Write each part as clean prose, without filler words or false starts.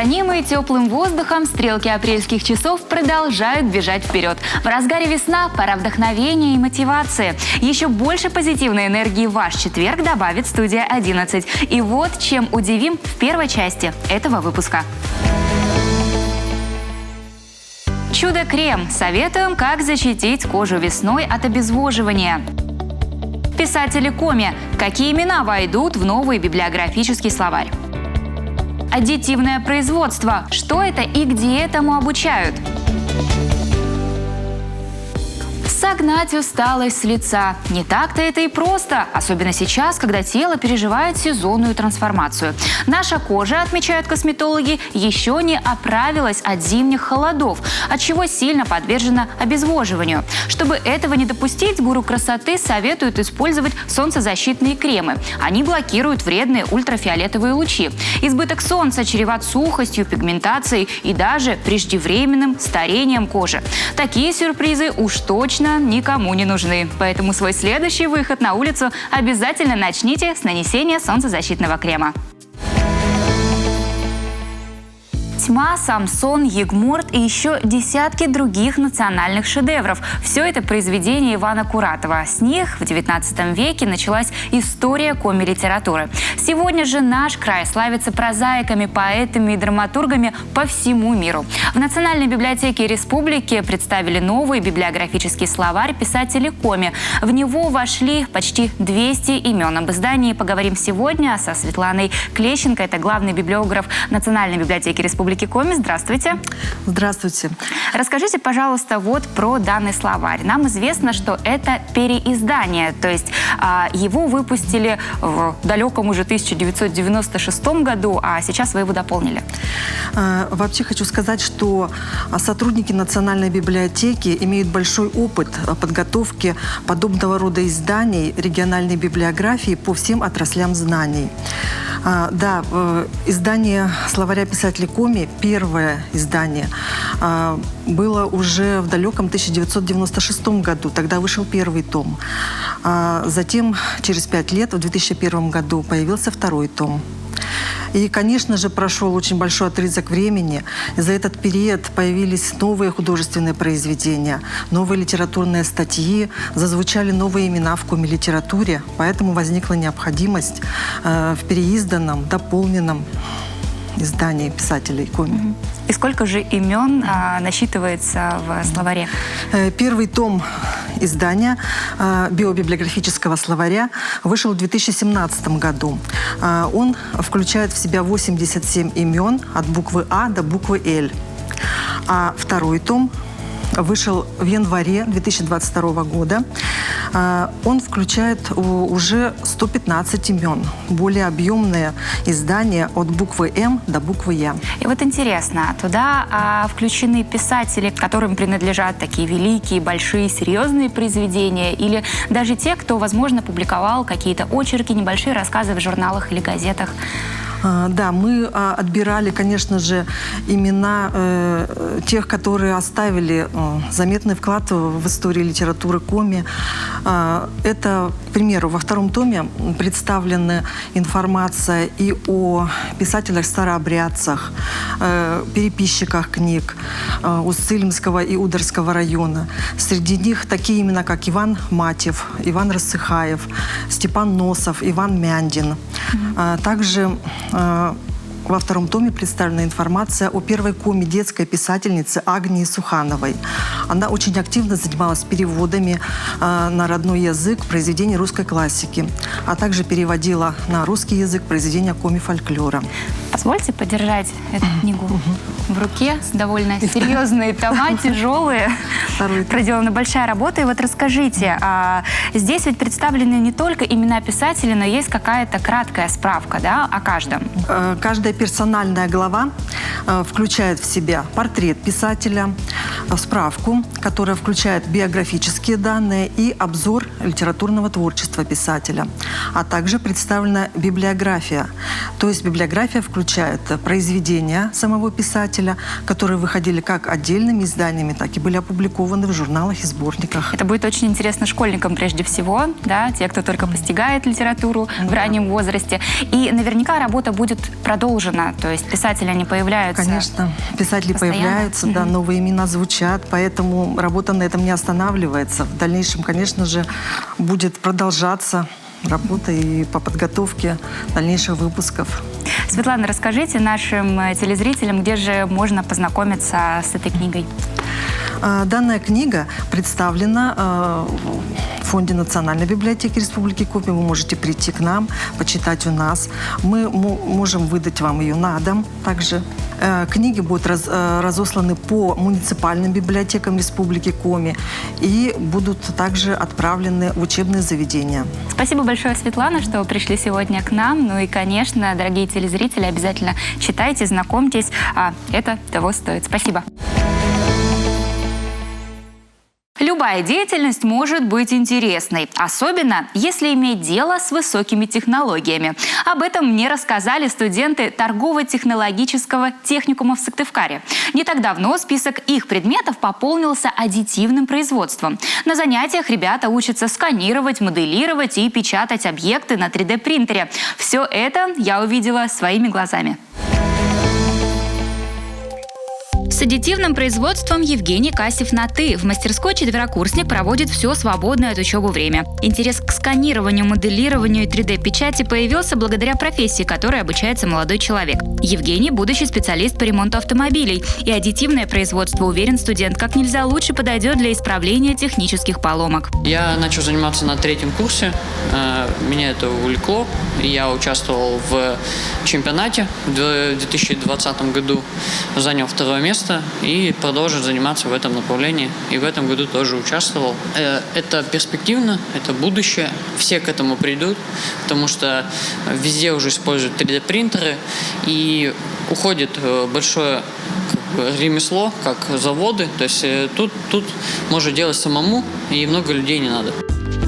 Гонимые теплым воздухом, стрелки апрельских часов продолжают бежать вперед. В разгаре весна, пора вдохновения и мотивации. Еще больше позитивной энергии в ваш четверг добавит студия 11. И вот чем удивим в первой части этого выпуска. Чудо-крем. Советуем, как защитить кожу весной от обезвоживания. Писатели коми. Какие имена войдут в новый библиографический словарь? Аддитивное производство. Что это и где этому обучают? Согнать усталость с лица. Не так-то это и просто, особенно сейчас, когда тело переживает сезонную трансформацию. Наша кожа, отмечают косметологи, еще не оправилась от зимних холодов, отчего сильно подвержена обезвоживанию. Чтобы этого не допустить, гуру красоты советуют использовать солнцезащитные кремы. Они блокируют вредные ультрафиолетовые лучи. Избыток солнца чреват сухостью, пигментацией и даже преждевременным старением кожи. Такие сюрпризы уж точно никому не нужны. Поэтому свой следующий выход на улицу обязательно начните с нанесения солнцезащитного крема. «Тьма», «Самсон», «Егмурт» и еще десятки других национальных шедевров. Все это произведения Ивана Куратова. С них в XIX веке началась история коми-литературы. Сегодня же наш край славится прозаиками, поэтами и драматургами по всему миру. В Национальной библиотеке республики представили новый библиографический словарь писателей коми. В него вошли почти 200 имен. Об издании поговорим сегодня со Светланой Клещенко. Это главный библиограф Национальной библиотеки республики Коми. Здравствуйте. Здравствуйте. Расскажите, пожалуйста, вот про данный словарь. Нам известно, что это переиздание, то есть его выпустили в далеком уже 1996 году, а сейчас вы его дополнили. Вообще хочу сказать, что сотрудники Национальной библиотеки имеют большой опыт подготовки подобного рода изданий региональной библиографии по всем отраслям знаний. Да, издание словаря писателей коми, первое издание, было уже в далеком 1996 году. Тогда вышел первый том. Затем, через 5 лет, в 2001 году, появился второй том. И, конечно же, прошел очень большой отрезок времени. За этот период появились новые художественные произведения, новые литературные статьи, зазвучали новые имена в коми-литературе, поэтому возникла необходимость в переизданном, дополненном издании писателей коми. И сколько же имен насчитывается в словаре? Первый том издания биобиблиографического словаря вышел в 2017 году. Он включает в себя 87 имен от буквы А до буквы Л. А второй том вышел в январе 2022 года. Он включает уже 115 имен. Более объемное издание от буквы М до буквы Я. И вот интересно, туда включены писатели, которым принадлежат такие великие, большие, серьезные произведения, или даже те, кто, возможно, публиковал какие-то очерки, небольшие рассказы в журналах или газетах? Да, мы отбирали, конечно же, имена тех, которые оставили заметный вклад в историю литературы коми. Это, к примеру, во втором томе представлена информация и о писателях-старообрядцах, переписчиках книг Усть-Цилимского и Ударского района. Среди них такие имена, как Иван Матьев, Иван Рассыхаев, Степан Носов, Иван Мяндин. Также во втором томе представлена информация о первой коми детской писательнице Агнии Сухановой. Она очень активно занималась переводами на родной язык произведений русской классики, а также переводила на русский язык произведения коми-фольклора. Позвольте подержать эту книгу в руке. Довольно серьезные тома, тяжелые. Проделана большая работа. И вот расскажите, здесь ведь представлены не только имена писателей, но есть какая-то краткая справка, да, о каждом? Каждая персональная глава включает в себя портрет писателя, справку, которая включает биографические данные и обзор литературного творчества писателя. А также представлена библиография. То есть библиография включает включает произведения самого писателя, которые выходили как отдельными изданиями, так и были опубликованы в журналах и сборниках. Это будет очень интересно школьникам прежде всего, да, те, кто только постигает литературу в раннем возрасте. И наверняка работа будет продолжена, то есть писатели, они появляются. Конечно, писатели появляются, да, новые имена звучат, поэтому работа на этом не останавливается. В дальнейшем, конечно же, будет продолжаться работа и по подготовке дальнейших выпусков. Светлана, расскажите нашим телезрителям, где же можно познакомиться с этой книгой? Данная книга представлена в Фонде Национальной библиотеки Республики Коми. Вы можете прийти к нам, почитать у нас. Мы можем выдать вам ее на дом также. Книги будут разосланы по муниципальным библиотекам Республики Коми и будут также отправлены в учебные заведения. Спасибо большое, Светлана, что пришли сегодня к нам. Ну и, конечно, дорогие телезрители, обязательно читайте, знакомьтесь. Это того стоит. Спасибо. Любая деятельность может быть интересной, особенно если иметь дело с высокими технологиями. Об этом мне рассказали студенты торгово-технологического техникума в Сыктывкаре. Не так давно список их предметов пополнился аддитивным производством. На занятиях ребята учатся сканировать, моделировать и печатать объекты на 3D-принтере. Все это я увидела своими глазами. С аддитивным производством Евгений Касев на «ты». В мастерской четверокурсник проводит все свободное от учебы время. Интерес к сканированию, моделированию и 3D-печати появился благодаря профессии, которой обучается молодой человек. Евгений – будущий специалист по ремонту автомобилей. И аддитивное производство, уверен студент, как нельзя лучше подойдет для исправления технических поломок. Я начал заниматься на 3-м курсе. Меня это увлекло. Я участвовал в чемпионате в 2020 году. Занял 2-е место и продолжу заниматься в этом направлении. И в этом году тоже участвовал. Это перспективно, это будущее. Все к этому придут, потому что везде уже используют 3D-принтеры. И уходит большое ремесло, как заводы. То есть тут можно делать самому, и много людей не надо.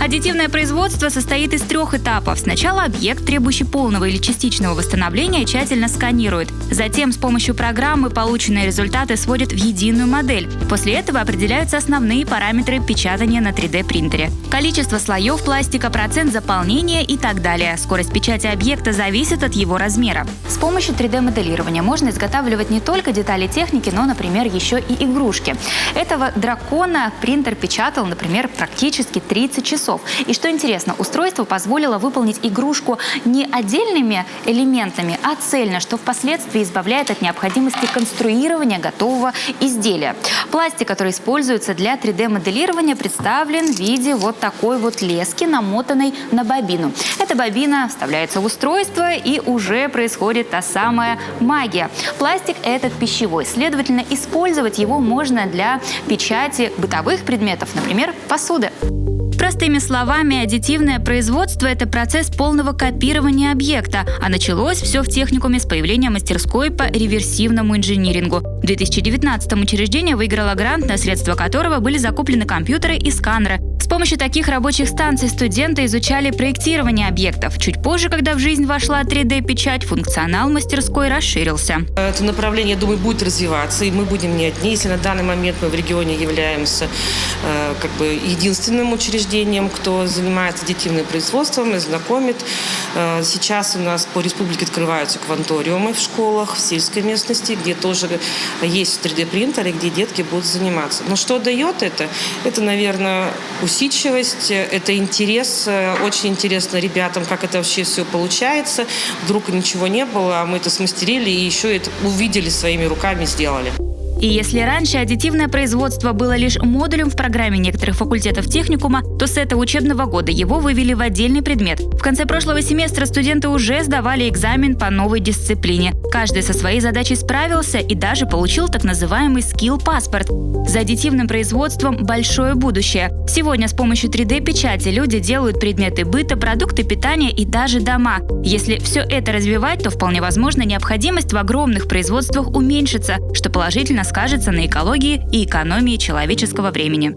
Аддитивное производство состоит из 3 этапов. Сначала объект, требующий полного или частичного восстановления, тщательно сканируют. Затем с помощью программы полученные результаты сводят в единую модель. После этого определяются основные параметры печатания на 3D-принтере. Количество слоев пластика, процент заполнения и так далее. Скорость печати объекта зависит от его размера. С помощью 3D-моделирования можно изготавливать не только детали техники, но, например, еще и игрушки. Этого дракона принтер печатал, например, практически 30 часов. И что интересно, устройство позволило выполнить игрушку не отдельными элементами, а цельно, что впоследствии избавляет от необходимости конструирования готового изделия. Пластик, который используется для 3D-моделирования, представлен в виде вот такой вот лески, намотанной на бобину. Эта бобина вставляется в устройство, и уже происходит та самая магия. Пластик этот пищевой, следовательно, использовать его можно для печати бытовых предметов, например, посуды. Простыми словами, аддитивное производство – это процесс полного копирования объекта, а началось все в техникуме с появления мастерской по реверсивному инжинирингу. В 2019-м учреждение выиграло грант, на средства которого были закуплены компьютеры и сканеры. С помощью таких рабочих станций студенты изучали проектирование объектов. Чуть позже, когда в жизнь вошла 3D-печать, функционал мастерской расширился. Это направление, я думаю, будет развиваться, и мы будем не одни. Если на данный момент мы в регионе являемся единственным учреждением, кто занимается аддитивным производством и знакомит. Сейчас у нас по республике открываются кванториумы в школах, в сельской местности, где тоже есть 3D-принтеры, где детки будут заниматься. Но что дает это? Это, наверное, усидчивость, это интерес. Очень интересно ребятам, как это вообще все получается. Вдруг ничего не было, а мы это смастерили и еще это увидели своими руками, сделали. И если раньше аддитивное производство было лишь модулем в программе некоторых факультетов техникума, то с этого учебного года его вывели в отдельный предмет. В конце прошлого семестра студенты уже сдавали экзамен по новой дисциплине. Каждый со своей задачей справился и даже получил так называемый скилл-паспорт. За аддитивным производством большое будущее. Сегодня с помощью 3D-печати люди делают предметы быта, продукты питания и даже дома. Если все это развивать, то вполне возможно необходимость в огромных производствах уменьшится, что положительно скажется на экологии и экономии человеческого времени.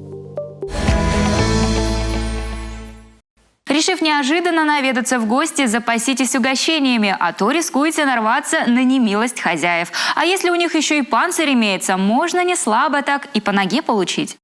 Решив неожиданно наведаться в гости, запаситесь угощениями, а то рискуете нарваться на немилость хозяев. А если у них еще и панцирь имеется, можно не слабо так и по ноге получить.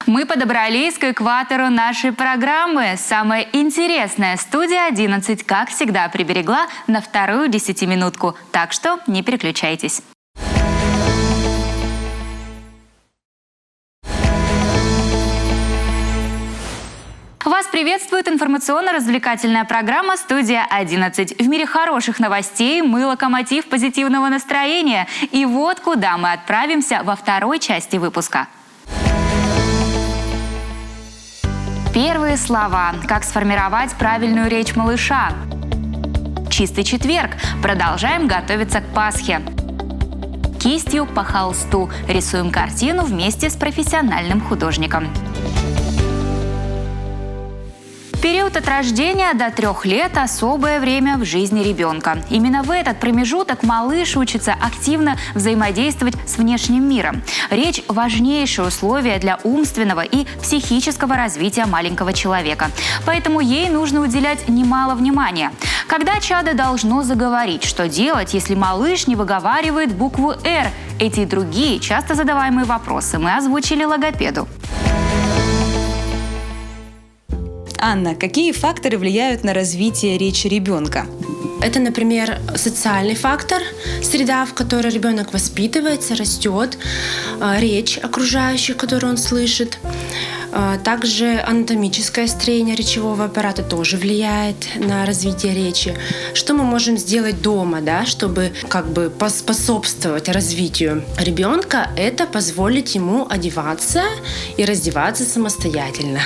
Мы подобрались к экватору нашей программы. Самая интересная студия 11, как всегда, приберегла на вторую 10-минутку. Так что не переключайтесь. Вас приветствует информационно-развлекательная программа «Студия 11». В мире хороших новостей мы локомотив позитивного настроения. И вот куда мы отправимся во второй части выпуска. Первые слова. Как сформировать правильную речь малыша. Чистый четверг. Продолжаем готовиться к Пасхе. Кистью по холсту. Рисуем картину вместе с профессиональным художником. Период от рождения до 3 лет – особое время в жизни ребенка. Именно в этот промежуток малыш учится активно взаимодействовать с внешним миром. Речь – важнейшее условие для умственного и психического развития маленького человека. Поэтому ей нужно уделять немало внимания. Когда чадо должно заговорить? Что делать, если малыш не выговаривает букву «Р»? Эти и другие часто задаваемые вопросы мы озвучили логопеду. Анна, какие факторы влияют на развитие речи ребенка? Это, например, социальный фактор, среда, в которой ребенок воспитывается, растет, речь окружающих, которую он слышит. Также анатомическое строение речевого аппарата тоже влияет на развитие речи. Что мы можем сделать дома, да, чтобы поспособствовать развитию ребенка? Это позволить ему одеваться и раздеваться самостоятельно.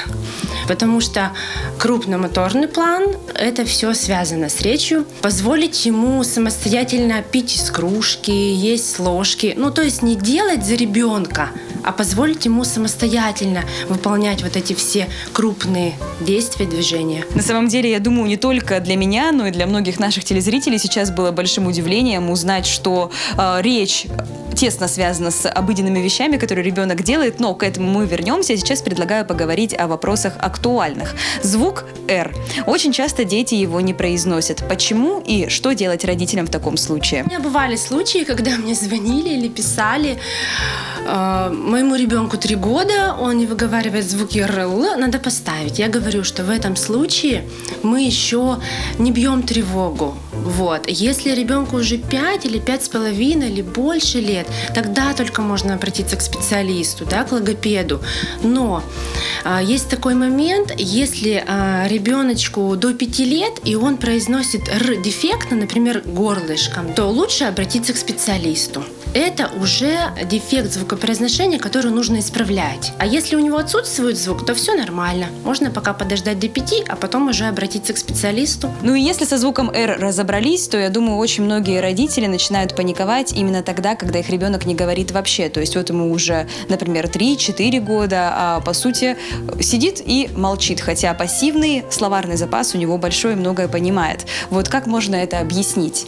Потому что крупномоторный план – это все связано с речью. Позволить ему самостоятельно пить из кружки, есть с ложки. То есть не делать за ребенка, а позволить ему самостоятельно выполнять вот эти все крупные действия, движения. На самом деле, я думаю, не только для меня, но и для многих наших телезрителей сейчас было большим удивлением узнать, что речь тесно связана с обыденными вещами, которые ребенок делает, но к этому мы вернемся. Сейчас предлагаю поговорить о вопросах актуальных. Звук «Р». Очень часто дети его не произносят. Почему и что делать родителям в таком случае? У меня бывали случаи, когда мне звонили или писали: моему ребенку 3 года, он не выговаривает звуки «р», надо поставить. Я говорю, что в этом случае мы еще не бьем тревогу. Если ребенку уже 5 или 5,5 или больше лет, тогда только можно обратиться к специалисту, к логопеду. Но есть такой момент, если ребеночку до 5 лет, и он произносит «р» дефектно, например, горлышком, то лучше обратиться к специалисту. Это уже дефект звукопроизношения, который нужно исправлять. А если у него отсутствует звук, то все нормально. Можно пока подождать до 5, а потом уже обратиться к специалисту. И если со звуком «р» разобрались, то, я думаю, очень многие родители начинают паниковать именно тогда, когда их ребенок не говорит вообще. То есть ему уже, например, 3-4 года, а по сути сидит и молчит, хотя пассивный словарный запас у него большой и многое понимает. Как можно это объяснить?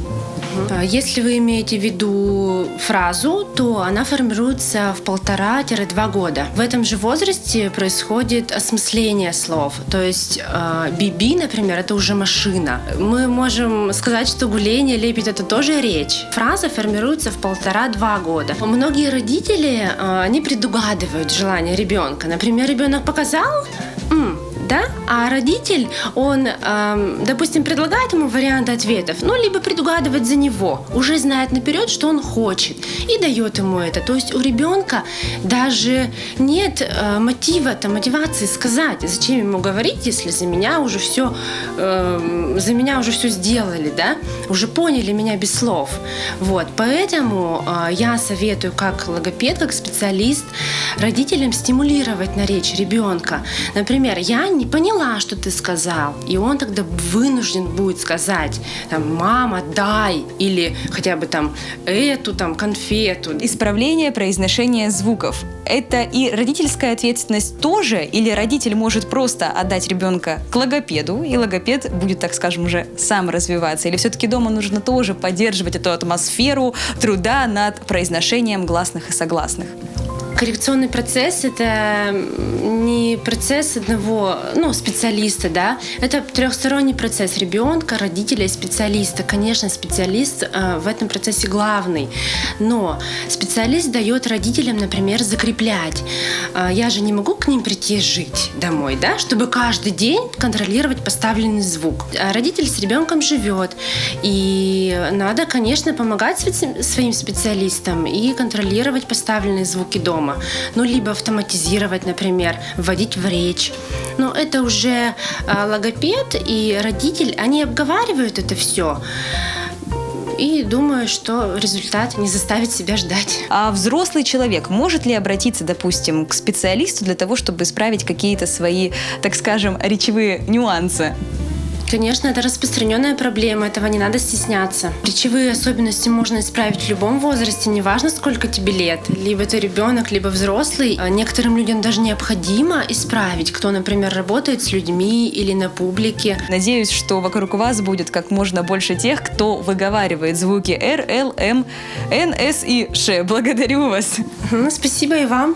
Если вы имеете в виду фразу, то она формируется в 1,5-2 года. В этом же возрасте происходит осмысление слов. То есть «биби», например, это уже машина. Мы можем сказать, что гуление, лепит – это тоже речь. Фраза формируется в 1,5-2 года. Многие родители, они предугадывают желание ребенка. Например, ребенок показал да? А родитель, он, допустим, предлагает ему варианты ответов, ну, либо предугадывает за него, уже знает наперед, что он хочет, и дает ему это. То есть у ребенка даже нет мотивации сказать, зачем ему говорить, если за меня уже все сделали, да? Уже поняли меня без слов. Вот. Поэтому я советую как логопед, как специалист родителям стимулировать на речь ребенка. Например, я не поняла, что ты сказал, и он тогда вынужден будет сказать, там, мама, дай, или хотя бы там эту там конфету. Исправление произношения звуков. Это и родительская ответственность тоже, или родитель может просто отдать ребенка к логопеду, и логопед будет, так скажем, уже сам развиваться? Или все-таки дома нужно тоже поддерживать эту атмосферу труда над произношением гласных и согласных? Коррекционный процесс – это не процесс одного специалиста, да? Это трехсторонний процесс ребенка, родителя и специалиста. Конечно, специалист в этом процессе главный, но специалист дает родителям, например, закреплять. Я же не могу к ним прийти жить домой, да? Чтобы каждый день контролировать поставленный звук. Родитель с ребенком живет, и надо, конечно, помогать своим специалистам и контролировать поставленные звуки дома. Либо автоматизировать, например, вводить в речь. Но это уже логопед и родитель, они обговаривают это все. И думаю, что результат не заставит себя ждать. А взрослый человек может ли обратиться, допустим, к специалисту для того, чтобы исправить какие-то свои, так скажем, речевые нюансы? Конечно, это распространенная проблема, этого не надо стесняться. Речевые особенности можно исправить в любом возрасте, неважно, сколько тебе лет. Либо ты ребенок, либо взрослый. Некоторым людям даже необходимо исправить, кто, например, работает с людьми или на публике. Надеюсь, что вокруг вас будет как можно больше тех, кто выговаривает звуки Р, Л, М, Н, С и Ш. Благодарю вас. Спасибо и вам.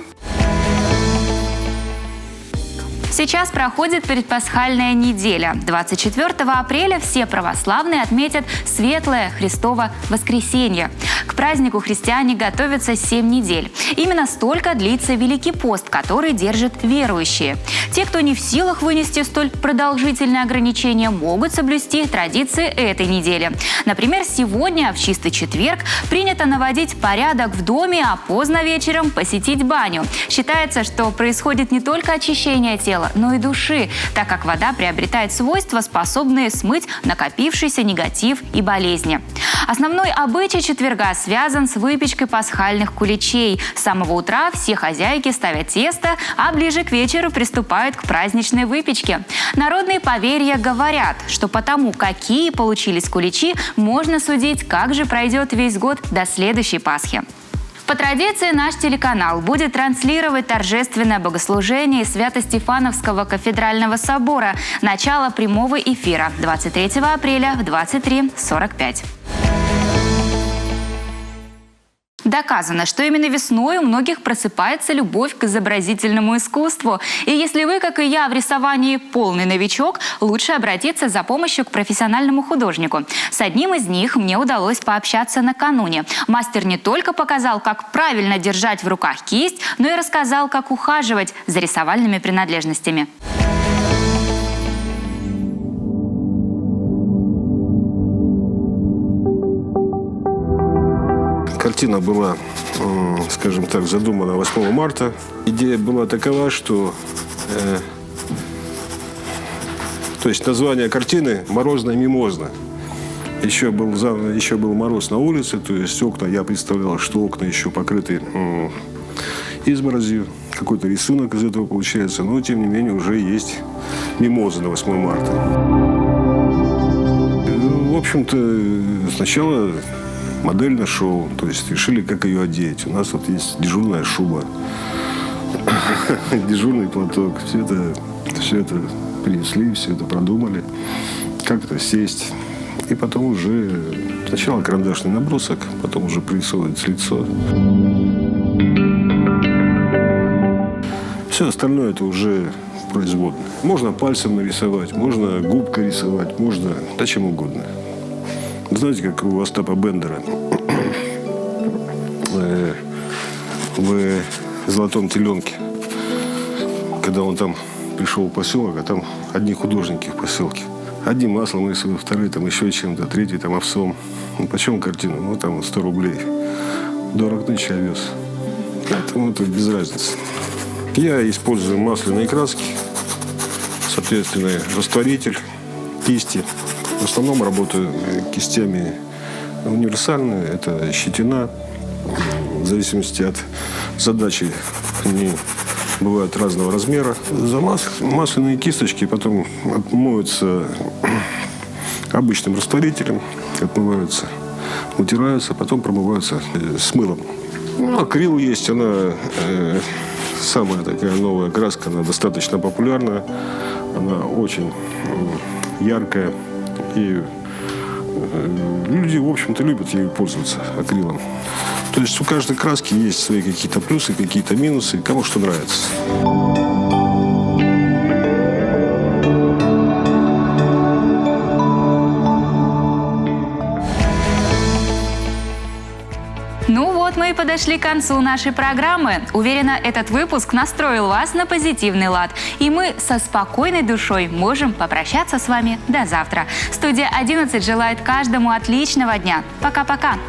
Сейчас проходит предпасхальная неделя. 24 апреля все православные отметят Светлое Христово Воскресенье. К празднику христиане готовятся 7 недель. Именно столько длится Великий пост, который держат верующие. Те, кто не в силах вынести столь продолжительные ограничения, могут соблюсти традиции этой недели. Например, сегодня, в чистый четверг, принято наводить порядок в доме, а поздно вечером посетить баню. Считается, что происходит не только очищение тела, но и души, так как вода приобретает свойства, способные смыть накопившийся негатив и болезни. Основной обычай четверга связан с выпечкой пасхальных куличей. С самого утра все хозяйки ставят тесто, а ближе к вечеру приступают к праздничной выпечке. Народные поверья говорят, что по тому, какие получились куличи, можно судить, как же пройдет весь год до следующей Пасхи. По традиции наш телеканал будет транслировать торжественное богослужение из Свято-Стефановского кафедрального собора. Начало прямого эфира 23 апреля в 23:45. Доказано, что именно весной у многих просыпается любовь к изобразительному искусству. И если вы, как и я, в рисовании полный новичок, лучше обратиться за помощью к профессиональному художнику. С одним из них мне удалось пообщаться накануне. Мастер не только показал, как правильно держать в руках кисть, но и рассказал, как ухаживать за рисовальными принадлежностями. Картина была, скажем так, задумана 8 марта. Идея была такова, что то есть название картины «Морозная мимоза». Еще был мороз на улице, то есть окна, я представлял, что окна еще покрыты изморозью. Какой-то рисунок из этого получается, но тем не менее уже есть мимоза на 8 марта. В общем-то, сначала модель нашел, то есть решили, как ее одеть. У нас вот есть дежурная шуба, дежурный платок. Все это принесли, все это продумали, как это сесть. И потом уже сначала карандашный набросок, потом уже прорисовывается лицо. Все остальное это уже производное. Можно пальцем нарисовать, можно губкой рисовать, можно да чем угодно. Знаете, как у Остапа Бендера в «Золотом теленке», когда он там пришел в поселок, а там одни художники в поселке. Одним маслом рисуют, вторые там еще чем-то, третий там овсом. Ну, почем картина? Ну, там 100 рублей. До Ракныча я вез. Поэтому это без разницы. Я использую масляные краски, соответственно, растворитель, кисти. В основном работаю кистями универсальные. Это щетина. В зависимости от задачи они бывают разного размера. За масляные кисточки потом отмоются обычным растворителем, отмываются, утираются, потом промываются с мылом. Ну, акрил есть, она самая такая новая краска, она достаточно популярная, она очень яркая, и люди, в общем-то, любят ею пользоваться, акрилом. То есть у каждой краски есть свои какие-то плюсы, какие-то минусы, кому что нравится. Ну вот мы и подошли к концу нашей программы. Уверена, этот выпуск настроил вас на позитивный лад. И мы со спокойной душой можем попрощаться с вами до завтра. Студия 11 желает каждому отличного дня. Пока-пока.